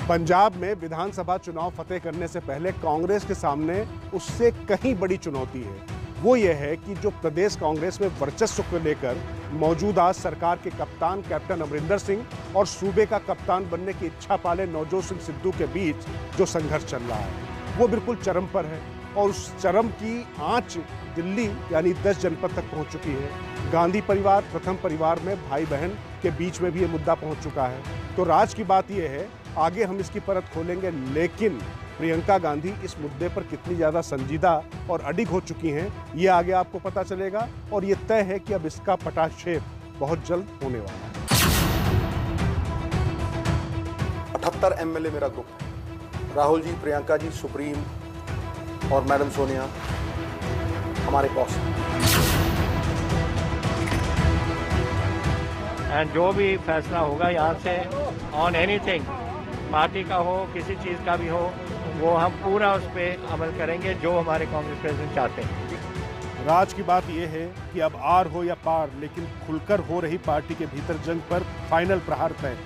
पंजाब में विधानसभा चुनाव फतेह करने से पहले कांग्रेस के सामने उससे कहीं बड़ी चुनौती है। वो ये है कि जो प्रदेश कांग्रेस में वर्चस्व को लेकर मौजूदा सरकार के कप्तान कैप्टन अमरिंदर सिंह और सूबे का कप्तान बनने की इच्छा पाले नवजोत सिंह सिद्धू के बीच जो संघर्ष चल रहा है वो बिल्कुल चरम पर है और उस चरम की आंच दिल्ली यानी 10 जनपद तक पहुंच चुकी है। गांधी परिवार प्रथम परिवार में भाई बहन के बीच में भी ये मुद्दा पहुंच चुका है। तो राज की बात यह है, आगे हम इसकी परत खोलेंगे, लेकिन प्रियंका गांधी इस मुद्दे पर कितनी ज़्यादा संजीदा और अडिग हो चुकी हैं ये आगे आपको पता चलेगा और ये तय है कि अब इसका पटाक्षेप बहुत जल्द होने वाला है। 78 एमएलए मेरा ग्रुप है। राहुल जी, प्रियंका जी, सुप्रीम और मैडम सोनिया हमारे बॉस हैं। एंड जो भी फैसला होगा यहाँ से ऑन एनीथिंग, पार्टी का हो किसी चीज़ का भी हो, वो हम पूरा उस पर अमल करेंगे जो हमारे कांग्रेस प्रेसिडेंट चाहते हैं। राज की बात यह है कि अब आर हो या पार, लेकिन खुलकर हो रही पार्टी के भीतर जंग पर फाइनल प्रहार तय।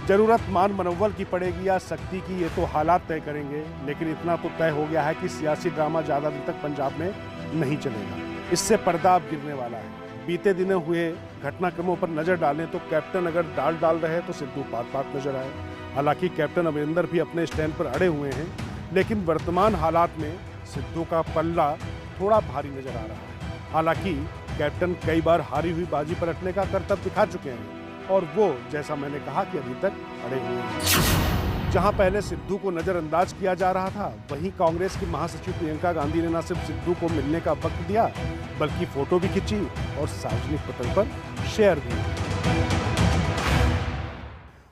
जरूरत मान मनोबल की पड़ेगी या शक्ति की, ये तो हालात तय करेंगे, लेकिन इतना तो तय हो गया है कि सियासी ड्रामा ज़्यादा दिन तक पंजाब में नहीं चलेगा। इससे पर्दा अब गिरने वाला है। बीते दिनों हुए घटनाक्रमों पर नजर डालें तो कैप्टन अगर डाल रहे तो सिद्धू पात नजर आए। हालांकि कैप्टन अमरिंदर भी अपने स्टैंड पर अड़े हुए हैं, लेकिन वर्तमान हालात में सिद्धू का पल्ला थोड़ा भारी नजर आ रहा है। हालांकि कैप्टन कई बार हारी हुई बाजी पलटने का करतब दिखा चुके हैं और वो, जैसा मैंने कहा, कि अभी तक अड़े हुए हैं। जहां पहले सिद्धू को नजरअंदाज किया जा रहा था, वहीं कांग्रेस की महासचिव प्रियंका गांधी ने न सिर्फ सिद्धू को मिलने का वक्त दिया, बल्कि फोटो भी खींची और सार्वजनिक पटल पर शेयर भी।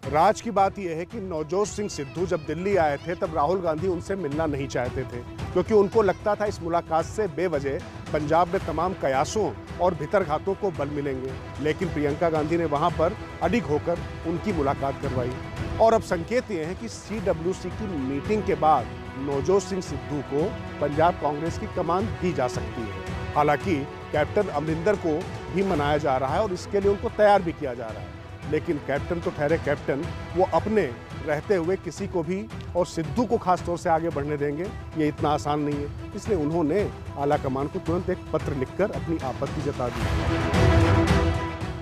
राज की बात यह है कि नवजोत सिंह सिद्धू जब दिल्ली आए थे तब राहुल गांधी उनसे मिलना नहीं चाहते थे, क्योंकि उनको लगता था इस मुलाकात से बेवजह पंजाब में तमाम कयासों और भितरघातों को बल मिलेंगे। लेकिन प्रियंका गांधी ने वहां पर अडिग होकर उनकी मुलाकात करवाई और अब संकेत ये हैं कि CWC की मीटिंग के बाद नवजोत सिंह सिद्धू को पंजाब कांग्रेस की कमान दी जा सकती है। हालांकि कैप्टन अमरिंदर को भी मनाया जा रहा है और इसके लिए उनको तैयार भी किया जा रहा है, लेकिन कैप्टन तो ठहरे कैप्टन, वो अपने रहते हुए किसी को भी और सिद्धू को खास तौर से आगे बढ़ने देंगे, ये इतना आसान नहीं है। इसलिए उन्होंने आला कमान को तुरंत एक पत्र लिखकर अपनी आपत्ति जता दी।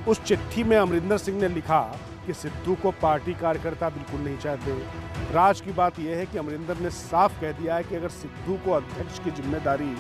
उस चिट्ठी में अमरिंदर सिंह ने लिखा कि सिद्धू को पार्टी कार्यकर्ता बिल्कुल नहीं चाहते। राज की बात यह है कि अमरिंदर ने साफ कह दिया है कि अगर सिद्धू को अध्यक्ष की जिम्मेदारी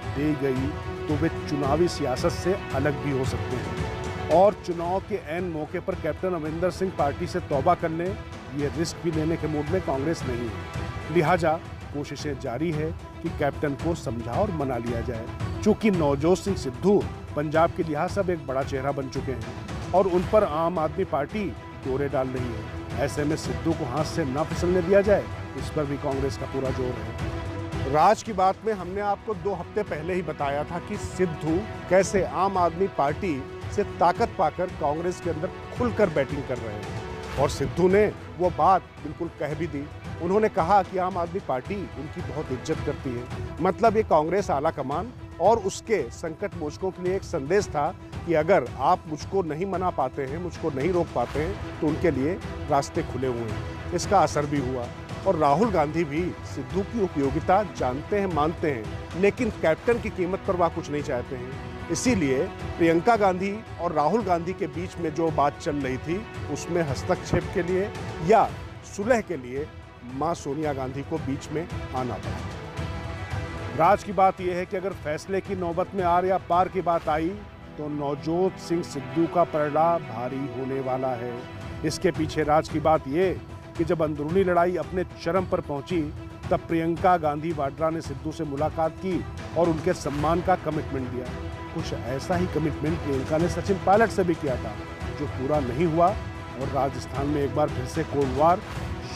दी गई तो वे चुनावी सियासत से अलग भी हो सकते हैं और चुनाव के ऐन मौके पर कैप्टन अमरिंदर सिंह पार्टी से तौबा कर लें, ये रिस्क भी लेने के मूड में कांग्रेस नहीं है। लिहाजा कोशिशें जारी है कि कैप्टन को समझा और मना लिया जाए। चूंकि नवजोत सिंह सिद्धू पंजाब के लिहाज से अब एक बड़ा चेहरा बन चुके हैं और उन पर आम आदमी पार्टी दौरे डाल रही है, ऐसे में सिद्धू को हाथ से न फिसलने दिया जाए, इस पर भी कांग्रेस का पूरा जोर है। राज की बात में हमने आपको 2 हफ्ते पहले ही बताया था कि सिद्धू कैसे आम आदमी पार्टी से ताकत पाकर कांग्रेस के अंदर खुलकर बैटिंग कर रहे हैं और सिद्धू ने वो बात बिल्कुल कह भी दी। उन्होंने कहा कि आम आदमी पार्टी उनकी बहुत इज्जत करती है। मतलब ये कांग्रेस आला कमान और उसके संकट मोचकों के लिए एक संदेश था कि अगर आप मुझको नहीं मना पाते हैं, मुझको नहीं रोक पाते हैं, तो उनके लिए रास्ते खुले हुए हैं। इसका असर भी हुआ और राहुल गांधी भी सिद्धू की उपयोगिता जानते हैं, मानते हैं, लेकिन कैप्टन की कीमत पर वह कुछ नहीं चाहते हैं। इसीलिए प्रियंका गांधी और राहुल गांधी के बीच में जो बात चल रही थी उसमें हस्तक्षेप के लिए या सुलह के लिए मां सोनिया गांधी को बीच में आना पड़ा। राज की बात यह है कि अगर फैसले की नौबत में आर या पार की बात आई तो नवजोत सिंह सिद्धू का पलड़ा भारी होने वाला है। इसके पीछे राज की बात यह कि जब अंदरूनी लड़ाई अपने चरम पर पहुंची तब प्रियंका गांधी वाड्रा ने सिद्धू से मुलाकात की और उनके सम्मान का कमिटमेंट दिया। कुछ ऐसा ही कमिटमेंट प्रियंका ने सचिन पायलट से भी किया था, जो पूरा नहीं हुआ और राजस्थान में एक बार फिर से कोल्ड वॉर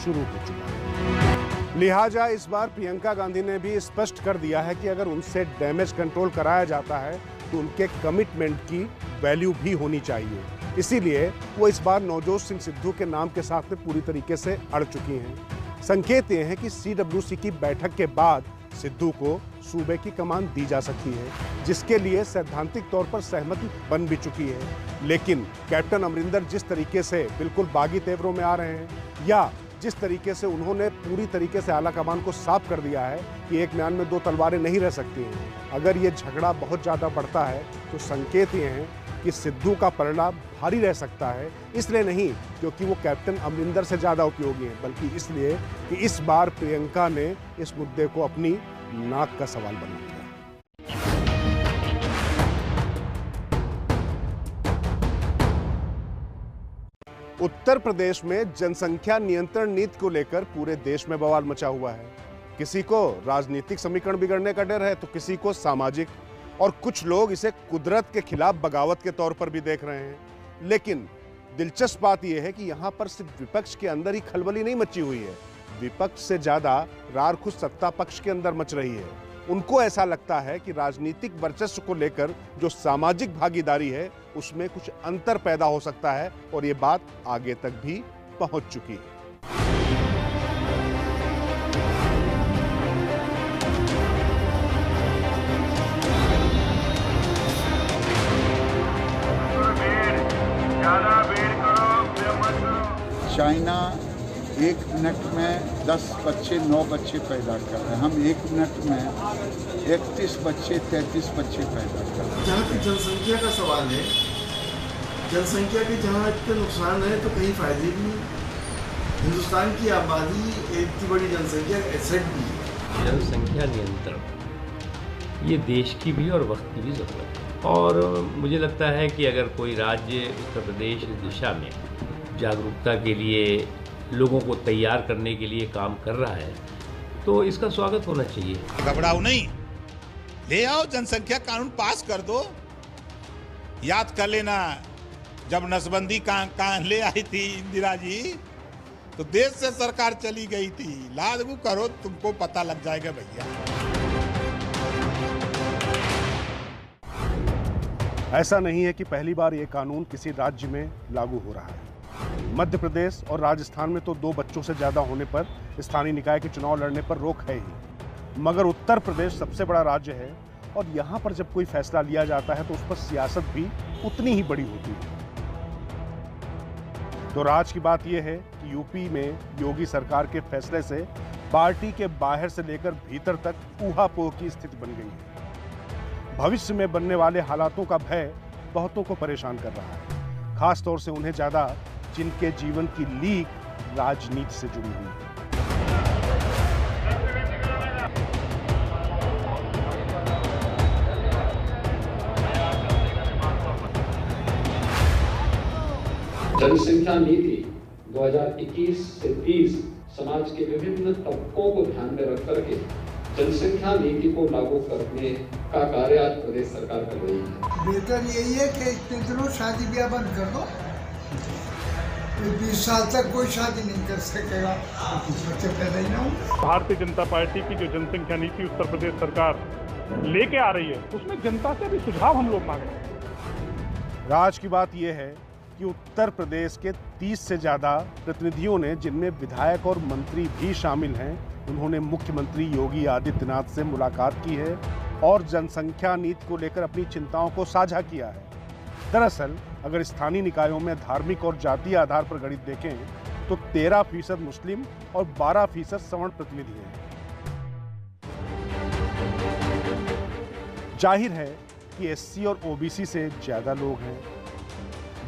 शुरू हो चुका है। लिहाजा इस बार प्रियंका गांधी ने भी स्पष्ट कर दिया है कि अगर उनसे डैमेज कंट्रोल कराया जाता है तो उनके कमिटमेंट की वैल्यू भी होनी चाहिए। इसीलिए वो इस बार नवजोत सिंह सिद्धू के नाम के साथ में पूरी तरीके से अड़ चुकी हैं। संकेत ये हैं कि CWC की बैठक के बाद सिद्धू को सूबे की कमान दी जा सकती है, जिसके लिए सैद्धांतिक तौर पर सहमति बन भी चुकी है। लेकिन कैप्टन अमरिंदर जिस तरीके से बिल्कुल बागी तेवरों में आ रहे हैं या जिस तरीके से उन्होंने पूरी तरीके से आला कमान को साफ कर दिया है कि एक म्यान में दो तलवारें नहीं रह सकती हैं। अगर ये झगड़ा बहुत ज़्यादा बढ़ता है तो संकेत ये हैं कि सिद्धू का परिणाम भारी रह सकता है। इसलिए नहीं क्योंकि वो कैप्टन अमरिंदर से ज़्यादा उपयोगी हैं, बल्कि इसलिए कि इस बार प्रियंका ने इस मुद्दे को अपनी नाक का सवाल बना दिया। उत्तर प्रदेश में जनसंख्या नियंत्रण नीति को लेकर पूरे देश में बवाल मचा हुआ है। किसी को राजनीतिक समीकरण बिगड़ने का डर है तो किसी को सामाजिक, और कुछ लोग इसे कुदरत के खिलाफ बगावत के तौर पर भी देख रहे हैं। लेकिन दिलचस्प बात यह है कि यहां पर सिर्फ विपक्ष के अंदर ही खलबली नहीं मची हुई है, विपक्ष से ज्यादा रार खुद सत्ता पक्ष के अंदर मच रही है। उनको ऐसा लगता है कि राजनीतिक वर्चस्व को लेकर जो सामाजिक भागीदारी है उसमें कुछ अंतर पैदा हो सकता है, और ये बात आगे तक भी पहुंच चुकी है। चाइना 1 मिनट में 10 बच्चे 9 बच्चे पैदा कर रहे हैं, हम 1 मिनट में 31 बच्चे 33 बच्चे पैदा कर रहे हैं। जहाँ की जनसंख्या का सवाल है, जनसंख्या के जहाँ इतने नुकसान है तो कहीं फायदे भी नहीं। हिंदुस्तान की आबादी इतनी बड़ी जनसंख्या एसेट भी है। जनसंख्या नियंत्रण ये देश की भी और वक्त की भी ज़रूरत है, और मुझे लगता है कि अगर कोई राज्य उत्तर प्रदेश इस दिशा में जागरूकता के लिए लोगों को तैयार करने के लिए काम कर रहा है तो इसका स्वागत होना चाहिए। घबराओ नहीं, ले आओ जनसंख्या कानून पास कर दो। याद कर लेना जब नसबंदी का ले आई थी इंदिरा जी तो देश से सरकार चली गई थी। लागू करो, तुमको पता लग जाएगा भैया। ऐसा नहीं है कि पहली बार ये कानून किसी राज्य में लागू हो रहा है। मध्य प्रदेश और राजस्थान में तो 2 बच्चों से ज्यादा होने पर स्थानीय निकाय के चुनाव लड़ने पर रोक है ही, मगर उत्तर प्रदेश सबसे बड़ा राज्य है और यहाँ पर जब कोई फैसला लिया जाता है तो उस पर सियासत भी उतनी ही बड़ी होती है। तो राज की बात यह है कि यूपी में योगी सरकार के फैसले से पार्टी के बाहर से लेकर भीतर तक ऊहापोह की स्थिति बन गई है। भविष्य में बनने वाले हालातों का भय बहुतों को परेशान कर रहा है, खास तौर से उन्हें ज्यादा जिनके जीवन की लीक राजनीति से जुड़ी हुई है। जनसंख्या नीति 2021 से 30 समाज के विभिन्न तबकों को ध्यान में रख करके जनसंख्या नीति को लागू करने का कार्य आज प्रदेश सरकार कर रही है। बेहतर यही है कि इतने दिनों शादी ब्याह बंद कर दो, 20 साल तक कोई शादी नहीं कर सकेगा, बच्चे पैदा ही ना हो। भारतीय जनता पार्टी की जो जनसंख्या नीति उत्तर प्रदेश सरकार लेके आ रही है उसमें जनता से भी सुझाव हम लोग मांग रहे हैं। राज की बात यह है कि उत्तर प्रदेश के 30 से ज़्यादा प्रतिनिधियों ने, जिनमें विधायक और मंत्री भी शामिल हैं, उन्होंने मुख्यमंत्री योगी आदित्यनाथ से मुलाकात की है और जनसंख्या नीति को लेकर अपनी चिंताओं को साझा किया है। दरअसल अगर स्थानीय निकायों में धार्मिक और जातीय आधार पर गणित देखें तो 13% मुस्लिम और 12% सवर्ण प्रतिनिधि हैं। जाहिर है कि एससी और ओबीसी से ज्यादा लोग हैं।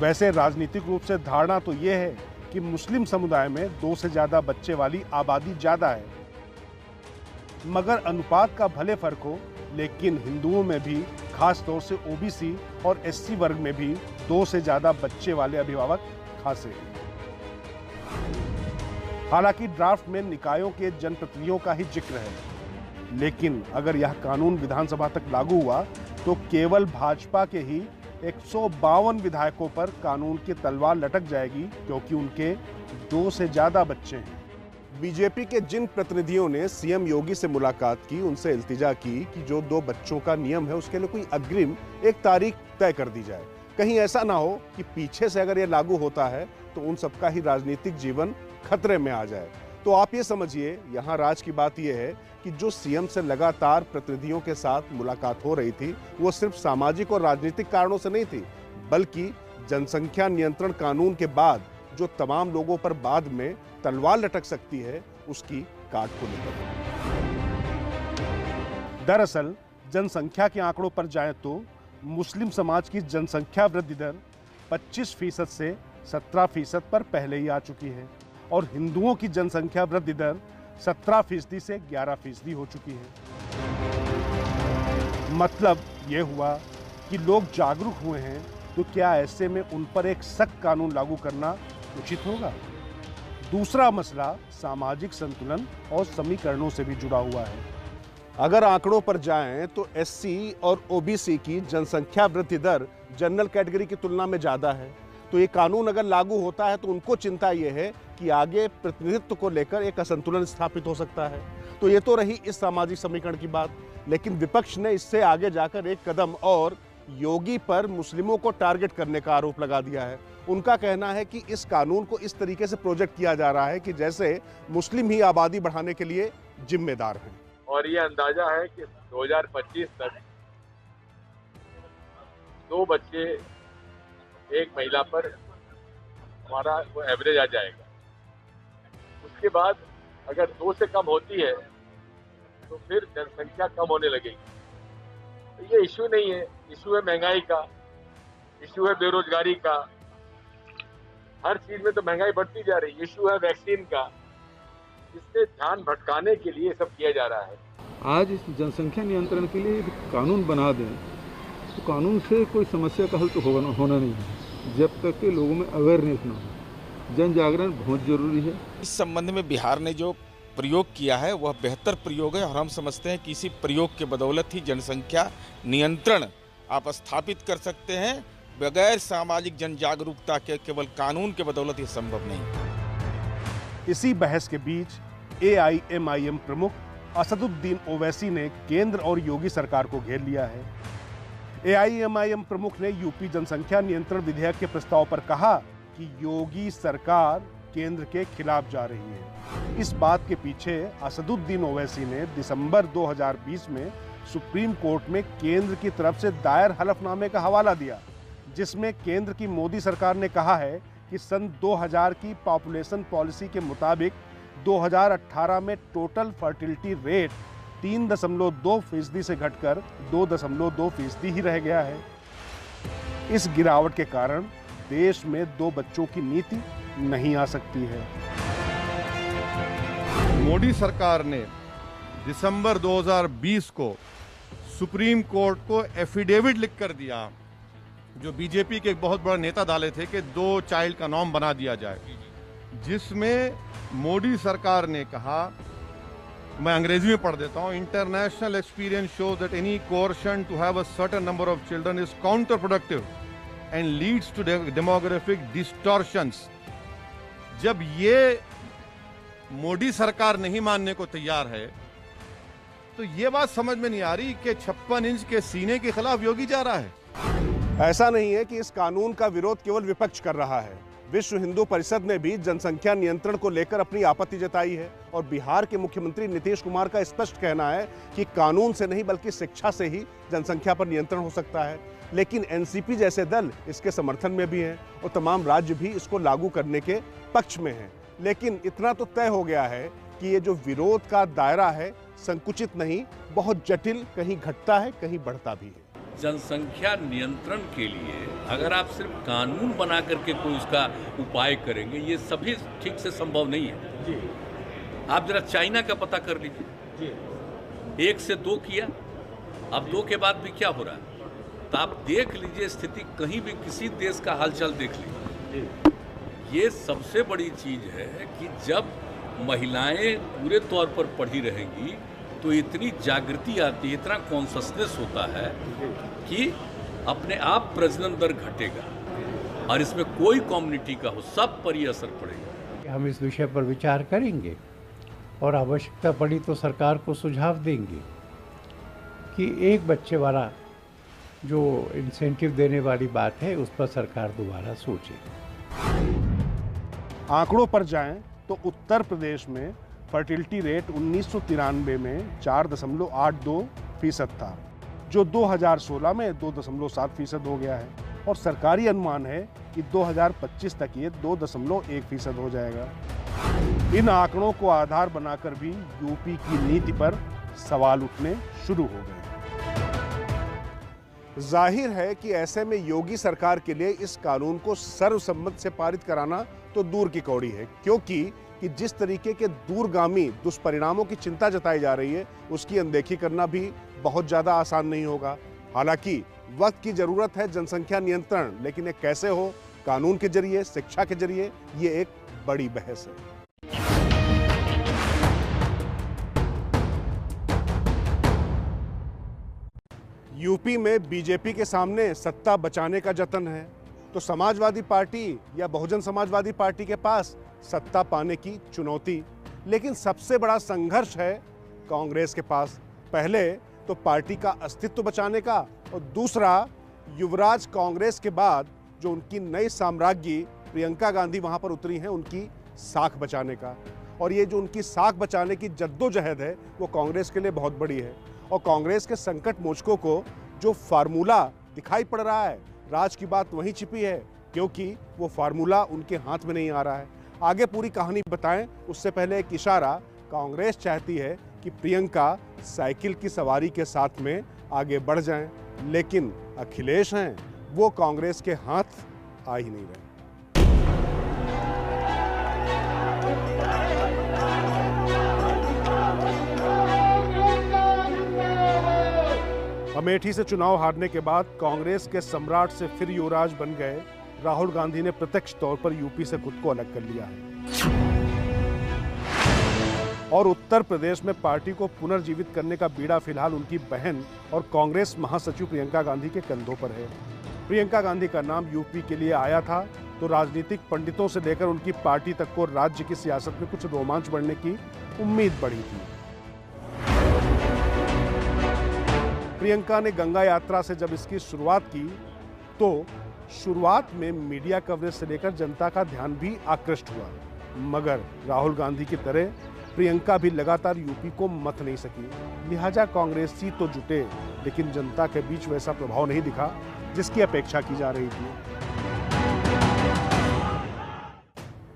वैसे राजनीतिक रूप से धारणा तो यह है कि मुस्लिम समुदाय में 2 से ज्यादा बच्चे वाली आबादी ज्यादा है, मगर अनुपात का भले फर्क हो, लेकिन हिंदुओं में भी, खास तौर से ओबीसी और एससी वर्ग में भी 2 से ज्यादा बच्चे वाले अभिभावक खासे हैं। हालांकि ड्राफ्ट में निकायों के जनप्रतिनिधियों का ही जिक्र है, लेकिन अगर यह कानून विधानसभा तक लागू हुआ तो केवल भाजपा के ही 152 विधायकों पर कानून की तलवार लटक जाएगी, क्योंकि उनके 2 से ज्यादा बच्चे हैं। बीजेपी के जिन प्रतिनिधियों ने सीएम योगी से मुलाकात की, उनसे इल्तिजा की कि जो 2 बच्चों का नियम है उसके लिए कोई अग्रिम एक तारीख तय कर दी जाए। कहीं ऐसा ना हो कि पीछे से अगर ये लागू होता है तो उन सबका ही राजनीतिक जीवन खतरे में आ जाए। तो आप ये समझिए, यहाँ राज की बात यह है कि जो सीएम से लगातार प्रतिनिधियों के साथ मुलाकात हो रही थी वो सिर्फ सामाजिक और राजनीतिक कारणों से नहीं थी, बल्कि जनसंख्या नियंत्रण कानून के बाद जो तमाम लोगों पर बाद में तलवार लटक सकती है, उसकी काट को लेकर। दरअसल जनसंख्या के आंकड़ों पर जाएं तो मुस्लिम समाज की जनसंख्या वृद्धि दर 25% से 17% पर पहले ही आ चुकी है और हिंदुओं की जनसंख्या वृद्धि दर 17% से 11% हो चुकी है। मतलब ये हुआ कि लोग जागरूक हुए हैं, तो क्या ऐसे में उन पर एक सख्त कानून लागू करना उचित होगा? दूसरा मसला सामाजिक संतुलन और समीकरणों से भी जुड़ा हुआ है। अगर आंकड़ों पर जाएं तो एससी और ओबीसी की जनसंख्या वृद्धि दर जनरल कैटेगरी की तुलना में ज़्यादा है, तो ये कानून अगर लागू होता है तो उनको चिंता ये है कि आगे प्रतिनिधित्व को लेकर एक असंतुलन स्थापित हो सकता है। तो ये तो रही इस सामाजिक समीकरण की बात, लेकिन विपक्ष ने इससे आगे जाकर एक कदम और योगी पर मुस्लिमों को टारगेट करने का आरोप लगा दिया है। उनका कहना है कि इस कानून को इस तरीके से प्रोजेक्ट किया जा रहा है कि जैसे मुस्लिम ही आबादी बढ़ाने के लिए जिम्मेदार हैं। और ये अंदाजा है कि 2025 तक 2 बच्चे एक महिला पर हमारा वो एवरेज आ जाएगा। उसके बाद अगर 2 से कम होती है तो फिर जनसंख्या कम होने लगेगी। तो ये इशू नहीं है, इशू है महंगाई का, इशू है बेरोजगारी का, हर चीज में तो महंगाई बढ़ती जा रही है। इशू है वैक्सीन का, इससे ध्यान भटकाने के लिए सब किया जा रहा है। आज इस जनसंख्या नियंत्रण के लिए कानून बना दें तो कानून से कोई समस्या का हल तो होना नहीं है, जब तक के लोगों में अवेयरनेस ना हो। जन जागरण बहुत जरूरी है। इस संबंध में बिहार ने जो प्रयोग किया है वह बेहतर प्रयोग है और हम समझते हैं कि इसी प्रयोग के बदौलत ही जनसंख्या नियंत्रण आप स्थापित कर सकते हैं। बगैर सामाजिक जन जागरूकता के केवल कानून के बदौलत ये संभव नहीं। इसी बहस के बीच AIMIM प्रमुख असदुद्दीन ओवैसी ने केंद्र और योगी सरकार को घेर लिया है। AIMIM प्रमुख ने यूपी जनसंख्या नियंत्रण विधेयक के प्रस्ताव पर कहा कि योगी सरकार केंद्र के खिलाफ जा रही है। इस बात के पीछे असदुद्दीन ओवैसी ने दिसंबर 2020 में सुप्रीम कोर्ट में केंद्र की तरफ से दायर हलफनामे का हवाला दिया, जिसमें केंद्र की मोदी सरकार ने कहा है कि सन 2000 की पॉपुलेशन पॉलिसी के मुताबिक 2018 में टोटल फर्टिलिटी रेट 3.2% से घटकर 2.2% ही रह गया है। इस गिरावट के कारण देश में 2 बच्चों की नीति नहीं आ सकती है। मोदी सरकार ने दिसंबर 2020 को सुप्रीम कोर्ट को एफिडेविट लिख कर दिया, जो बीजेपी के एक बहुत बड़ा नेता डाले थे कि 2 चाइल्ड का नॉर्म बना दिया जाए, जिसमें मोदी सरकार ने कहा, मैं अंग्रेजी में पढ़ देता हूं, international experience shows that any coercion to have a certain number of children is counterproductive and leads to demographic distortions. जब ये मोदी सरकार नहीं मानने को तैयार है तो ये बात समझ में नहीं आ रही कि 56 इंच के सीने के खिलाफ योगी जा रहा है। ऐसा नहीं है कि इस कानून का विरोध केवल विपक्ष कर रहा है। विश्व हिंदू परिषद ने भी जनसंख्या नियंत्रण को लेकर अपनी आपत्ति जताई है और बिहार के मुख्यमंत्री नीतीश कुमार का स्पष्ट कहना है कि कानून से नहीं बल्कि शिक्षा से ही जनसंख्या पर नियंत्रण हो सकता है। लेकिन एनसीपी जैसे दल इसके समर्थन में भी हैं और तमाम राज्य भी इसको लागू करने के पक्ष में हैं। लेकिन इतना तो तय हो गया है कि ये जो विरोध का दायरा है संकुचित नहीं, बहुत जटिल, कहीं घटता है कहीं बढ़ता भी है। जनसंख्या नियंत्रण के लिए अगर आप सिर्फ कानून बना करके कोई उसका उपाय करेंगे, ये सभी ठीक से संभव नहीं है जी। आप जरा चाइना का पता कर लीजिए, 1 से 2 किया, अब 2 के बाद भी क्या हो रहा है, तो आप देख लीजिए स्थिति, कहीं भी किसी देश का हालचाल देख लीजिए। ये सबसे बड़ी चीज है कि जब महिलाएं पूरे तौर पर पढ़ी रहेंगी तो इतनी जागृति आती है, इतना कॉन्शसनेस होता है कि अपने आप प्रजनन दर घटेगा और इसमें कोई कम्युनिटी का हो, सब पर ही असर पड़ेगा। हम इस विषय पर विचार करेंगे और आवश्यकता पड़ी तो सरकार को सुझाव देंगे कि 1 बच्चे वाला जो इंसेंटिव देने वाली बात है उस पर सरकार दोबारा सोचे। आंकड़ों पर जाएं तो उत्तर प्रदेश में फर्टिलिटी रेट 1993 में 4.82% था, जो 2016 में 2.7% हो गया है और सरकारी अनुमान है कि 2025 तक ये 2.1% हो जाएगा। इन आंकड़ों को आधार बनाकर भी यूपी की नीति पर सवाल उठने शुरू हो गए। जाहिर है कि ऐसे में योगी सरकार के लिए इस कानून को सर्वसम्मत से पारित कराना तो दूर की कौड़ी है, क्योंकि जिस तरीके के दूरगामी दुष्परिणामों की चिंता जताई जा रही है उसकी अनदेखी करना भी बहुत ज्यादा आसान नहीं होगा। हालांकि वक्त की जरूरत है जनसंख्या नियंत्रण, लेकिन ये कैसे हो, कानून के जरिए, शिक्षा के जरिए, ये एक बड़ी बहस है। यूपी में बीजेपी के सामने सत्ता बचाने का जतन है तो समाजवादी पार्टी या बहुजन समाजवादी पार्टी के पास सत्ता पाने की चुनौती। लेकिन सबसे बड़ा संघर्ष है कांग्रेस के पास। पहले तो पार्टी का अस्तित्व बचाने का, और दूसरा युवराज कांग्रेस के बाद जो उनकी नई साम्राज्ञी प्रियंका गांधी वहां पर उतरी हैं, उनकी साख बचाने का। और ये जो उनकी साख बचाने की जद्दोजहद है वो कांग्रेस के लिए बहुत बड़ी है। और कांग्रेस के संकट मोचकों को जो फार्मूला दिखाई पड़ रहा है, राज की बात वहीं छिपी है, क्योंकि वो फार्मूला उनके हाथ में नहीं आ रहा है। आगे पूरी कहानी बताएं उससे पहले एक इशारा, कांग्रेस चाहती है कि प्रियंका साइकिल की सवारी के साथ में आगे बढ़ जाएं, लेकिन अखिलेश हैं वो कांग्रेस के हाथ आ ही नहीं रहे। अमेठी से चुनाव हारने के बाद कांग्रेस के सम्राट से फिर युवराज बन गए राहुल गांधी ने प्रत्यक्ष तौर पर यूपी से खुद को अलग कर लिया है और उत्तर प्रदेश में पार्टी को पुनर्जीवित करने का बीड़ा फिलहाल उनकी बहन और कांग्रेस महासचिव प्रियंका गांधी के कंधों पर है। प्रियंका गांधी का नाम यूपी के लिए आया था तो राजनीतिक पंडितों से लेकर उनकी पार्टी तक को राज्य की सियासत में कुछ रोमांच बढ़ने की उम्मीद बढ़ी थी। प्रियंका ने गंगा यात्रा से जब इसकी शुरुआत की तो शुरुआत में मीडिया कवरेज से लेकर जनता का ध्यान भी आकृष्ट हुआ, मगर राहुल गांधी की तरह प्रियंका भी लगातार यूपी को मत नहीं सकी। लिहाजा कांग्रेसी तो जुटे, लेकिन जनता के बीच वैसा प्रभाव नहीं दिखा जिसकी अपेक्षा की जा रही थी।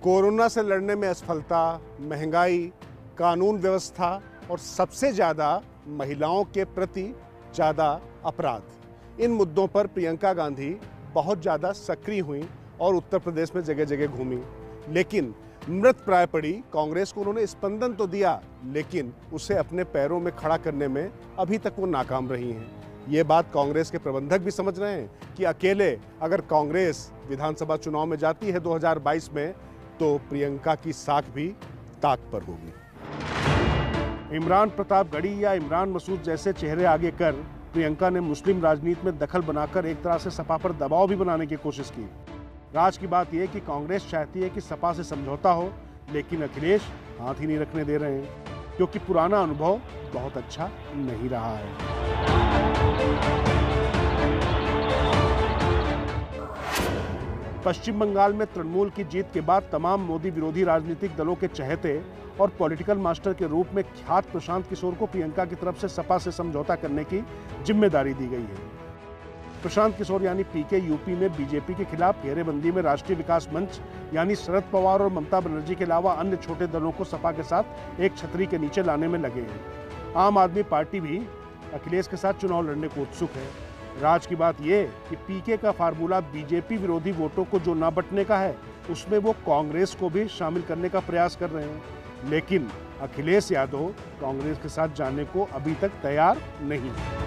कोरोना से लड़ने में असफलता, महंगाई, कानून व्यवस्था और सबसे ज्यादा महिलाओं के प्रति ज्यादा अपराध, इन मुद्दों पर प्रियंका गांधी बहुत ज्यादा सक्रिय हुई और उत्तर प्रदेश में जगह जगह घूमी। लेकिन मृत प्राय पड़ी कांग्रेस को उन्होंने स्पंदन तो दिया, लेकिन उसे अपने पैरों में खड़ा करने में अभी तक वो नाकाम रही हैं। ये बात कांग्रेस के प्रबंधक भी समझ रहे हैं कि अकेले अगर कांग्रेस विधानसभा चुनाव में जाती है 2022 में तो प्रियंका की साख भी ताक पर होगी। इमरान प्रतापगढ़ी या इमरान मसूद जैसे चेहरे आगे कर प्रियंका ने मुस्लिम राजनीति में दखल बनाकर एक तरह से सपा पर दबाव भी बनाने की कोशिश की। राज की बात यह कि कांग्रेस चाहती है कि सपा से समझौता हो, लेकिन अखिलेश हाथ ही नहीं रखने दे रहे हैं, क्योंकि पुराना अनुभव बहुत अच्छा नहीं रहा है। पश्चिम बंगाल में तृणमूल की जीत के बाद तमाम मोदी विरोधी राजनीतिक दलों के चहेते और पॉलिटिकल मास्टर के रूप में ख्यात प्रशांत किशोर को प्रियंका की तरफ से सपा से समझौता करने की जिम्मेदारी दी गई है। प्रशांत किशोर यानी पीके यूपी में बीजेपी के खिलाफ घेरेबंदी में राष्ट्रीय विकास मंच यानी शरद पवार और ममता बनर्जी के अलावा अन्य छोटे दलों को सपा के साथ एक छतरी के नीचे लाने में लगे हैं। आम आदमी पार्टी भी अखिलेश के साथ चुनाव लड़ने को उत्सुक है। राज की बात यह कि पीके का फार्मूला बीजेपी विरोधी वोटों को जो न बंटने का है, उसमें वो कांग्रेस को भी शामिल करने का प्रयास कर रहे हैं, लेकिन अखिलेश यादव कांग्रेस के साथ जाने को अभी तक तैयार नहीं है।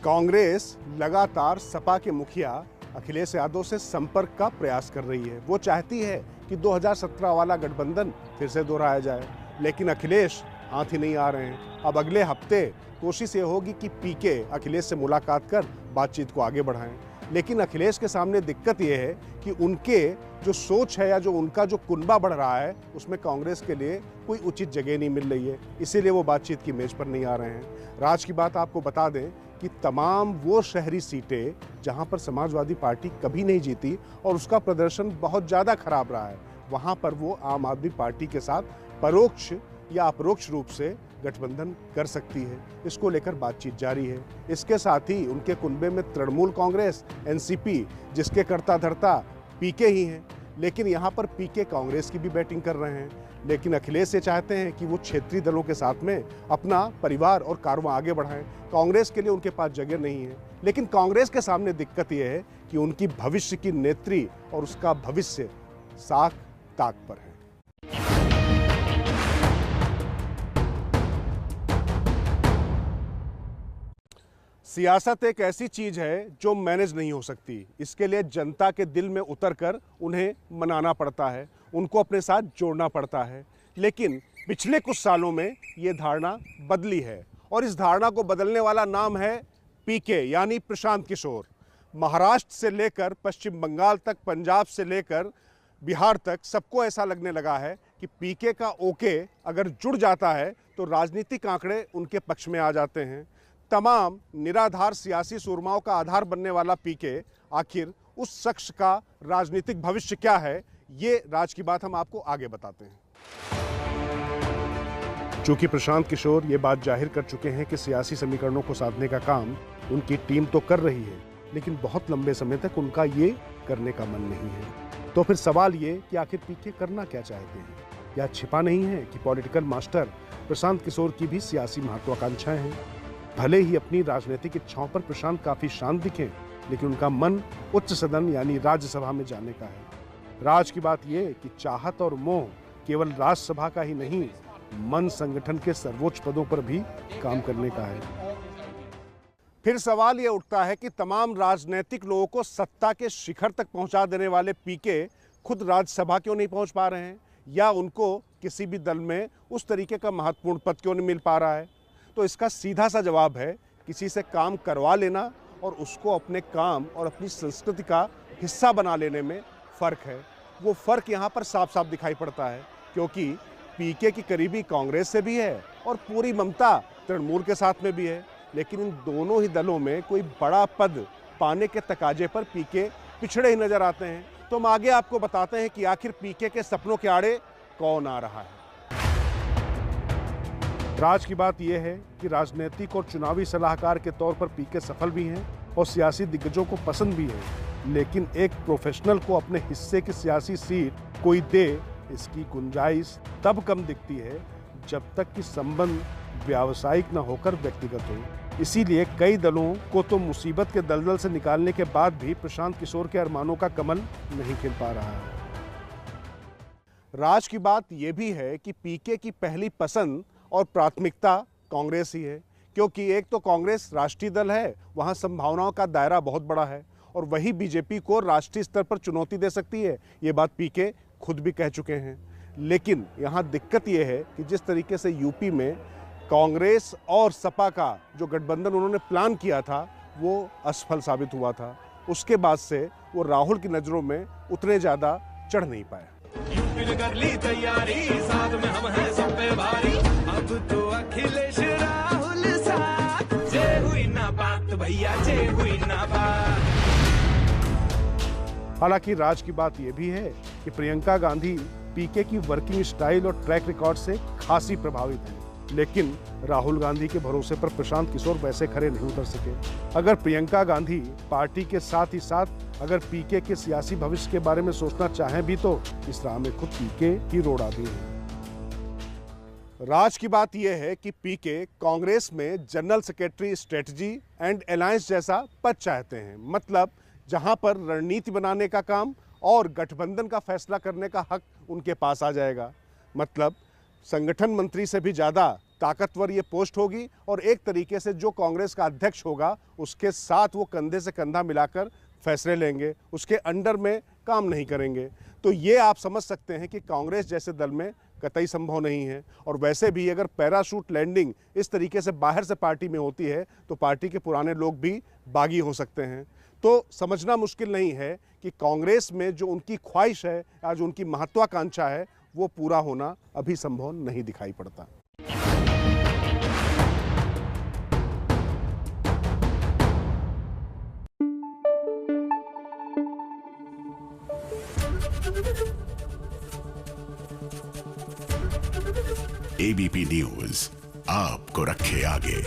कांग्रेस लगातार सपा के मुखिया अखिलेश यादव से संपर्क का प्रयास कर रही है। वो चाहती है कि 2017 वाला गठबंधन फिर से दोहराया जाए, लेकिन अखिलेश हाथ ही नहीं आ रहे हैं। अब अगले हफ्ते कोशिश ये होगी कि पीके अखिलेश से मुलाकात कर बातचीत को आगे बढ़ाएं, लेकिन अखिलेश के सामने दिक्कत यह है कि उनके जो सोच है या जो उनका जो कुनबा बढ़ रहा है उसमें कांग्रेस के लिए कोई उचित जगह नहीं मिल रही है, इसीलिए वो बातचीत की मेज पर नहीं आ रहे हैं। राज की बात आपको बता दें कि तमाम वो शहरी सीटें जहां पर समाजवादी पार्टी कभी नहीं जीती और उसका प्रदर्शन बहुत ज़्यादा खराब रहा है, वहां पर वो आम आदमी पार्टी के साथ परोक्ष या अपरोक्ष रूप से गठबंधन कर सकती है। इसको लेकर बातचीत जारी है। इसके साथ ही उनके कुनबे में तृणमूल कांग्रेस, एनसीपी, जिसके कर्ता धर्ता पीके ही हैं, लेकिन यहाँ पर पीके कांग्रेस की भी बैटिंग कर रहे हैं। लेकिन अखिलेश ये चाहते हैं कि वो क्षेत्रीय दलों के साथ में अपना परिवार और कारवां आगे बढ़ाएं। कांग्रेस के लिए उनके पास जगह नहीं है, लेकिन कांग्रेस के सामने दिक्कत यह है कि उनकी भविष्य की नेत्री और उसका भविष्य साख ताक पर है। सियासत एक ऐसी चीज है जो मैनेज नहीं हो सकती। इसके लिए जनता के दिल में उतरकर उन्हें मनाना पड़ता है, उनको अपने साथ जोड़ना पड़ता है। लेकिन पिछले कुछ सालों में ये धारणा बदली है और इस धारणा को बदलने वाला नाम है पीके, यानी प्रशांत किशोर। महाराष्ट्र से लेकर पश्चिम बंगाल तक, पंजाब से लेकर बिहार तक सबको ऐसा लगने लगा है कि पीके का ओके अगर जुड़ जाता है तो राजनीतिक आंकड़े उनके पक्ष में आ जाते हैं। तमाम निराधार सियासी सुरमाओं का आधार बनने वाला पीके आखिर उस शख्स का राजनीतिक भविष्य क्या है, ये राज की बात हम आपको आगे बताते हैं। चूंकि प्रशांत किशोर ये बात जाहिर कर चुके हैं कि सियासी समीकरणों को साधने का काम उनकी टीम तो कर रही है, लेकिन बहुत लंबे समय तक उनका ये करने का मन नहीं है। तो फिर सवाल ये कि आखिर पीके करना क्या चाहते हैं? यह छिपा नहीं है कि पॉलिटिकल मास्टर प्रशांत किशोर की भी सियासी महत्वाकांक्षाएं हैं। भले ही अपनी राजनीतिक इच्छाओं पर प्रशांत काफी शांत दिखें, लेकिन उनका मन उच्च सदन यानी राज्यसभा में जाने का है। राज की बात यह कि चाहत और मोह केवल राज्यसभा का ही नहीं, मन संगठन के सर्वोच्च पदों पर भी काम करने का है। फिर सवाल ये उठता है कि तमाम राजनीतिक लोगों को सत्ता के शिखर तक पहुंचा देने वाले पीके खुद राज्यसभा क्यों नहीं पहुंच पा रहे हैं, या उनको किसी भी दल में उस तरीके का महत्वपूर्ण पद क्यों नहीं मिल पा रहा है? तो इसका सीधा सा जवाब है, किसी से काम करवा लेना और उसको अपने काम और अपनी संस्कृति का हिस्सा बना लेने में फ़र्क है। वो फ़र्क यहाँ पर साफ साफ दिखाई पड़ता है, क्योंकि पीके की करीबी कांग्रेस से भी है और पूरी ममता तृणमूल के साथ में भी है। लेकिन इन दोनों ही दलों में कोई बड़ा पद पाने के तकाजे पर पीके पिछड़े ही नजर आते हैं। तो हम आगे आपको बताते हैं कि आखिर पीके के सपनों के आड़े कौन आ रहा है। राज की बात यह है कि राजनीतिक और चुनावी सलाहकार के तौर पर पीके सफल भी हैं और सियासी दिग्गजों को पसंद भी है, लेकिन एक प्रोफेशनल को अपने हिस्से की सियासी सीट कोई दे, इसकी गुंजाइश तब कम दिखती है जब तक कि संबंध व्यावसायिक न होकर व्यक्तिगत हो। इसीलिए कई दलों को तो मुसीबत के दलदल से निकालने के बाद भी प्रशांत किशोर के अरमानों का कमल नहीं खिल पा रहा है। राज की बात यह भी है कि पीके की पहली पसंद और प्राथमिकता कांग्रेस ही है, क्योंकि एक तो कांग्रेस राष्ट्रीय दल है, वहां संभावनाओं का दायरा बहुत बड़ा है और वही बीजेपी को राष्ट्रीय स्तर पर चुनौती दे सकती है। ये बात पीके खुद भी कह चुके हैं। लेकिन यहाँ दिक्कत यह है कि जिस तरीके से यूपी में कांग्रेस और सपा का जो गठबंधन उन्होंने प्लान किया था वो असफल साबित हुआ था। उसके बाद से वो राहुल की नज़रों में उतने ज़्यादा चढ़ नहीं पाए। यूपी ने कर ली तैयारी, साथ में हम हैं सब पे भारी, अब तो अखिलेश राहुल साथ, जय हुई ना बात भैया, जय हुई ना बात। हालांकि राज की बात यह भी है कि प्रियंका गांधी पीके की वर्किंग स्टाइल और ट्रैक रिकॉर्ड से खासी प्रभावित है, लेकिन राहुल गांधी के भरोसे पर प्रशांत किशोर वैसे खरे नहीं उतर सके। अगर प्रियंका गांधी पार्टी के साथ ही साथ अगर पीके के सियासी भविष्य के बारे में सोचना चाहें भी तो इस राह में खुद पीके ही रोड आती है। राज की बात यह है कि पीके कांग्रेस में general secretary strategy and alliance जैसा पद चाहते हैं, मतलब जहां पर रणनीति बनाने का काम और गठबंधन का फैसला करने का हक उनके पास आ जाएगा। मतलब संगठन मंत्री से भी ज़्यादा ताकतवर ये पोस्ट होगी और एक तरीके से जो कांग्रेस का अध्यक्ष होगा उसके साथ वो कंधे से कंधा मिलाकर फैसले लेंगे, उसके अंडर में काम नहीं करेंगे। तो ये आप समझ सकते हैं कि कांग्रेस जैसे दल में कतई संभव नहीं है। और वैसे भी अगर पैराशूट लैंडिंग इस तरीके से बाहर से पार्टी में होती है तो पार्टी के पुराने लोग भी बागी हो सकते हैं। तो समझना मुश्किल नहीं है कि कांग्रेस में जो उनकी ख्वाहिश है या जो उनकी महत्वाकांक्षा है वो पूरा होना अभी संभव नहीं दिखाई पड़ता। ABP News, आपको रखे आगे।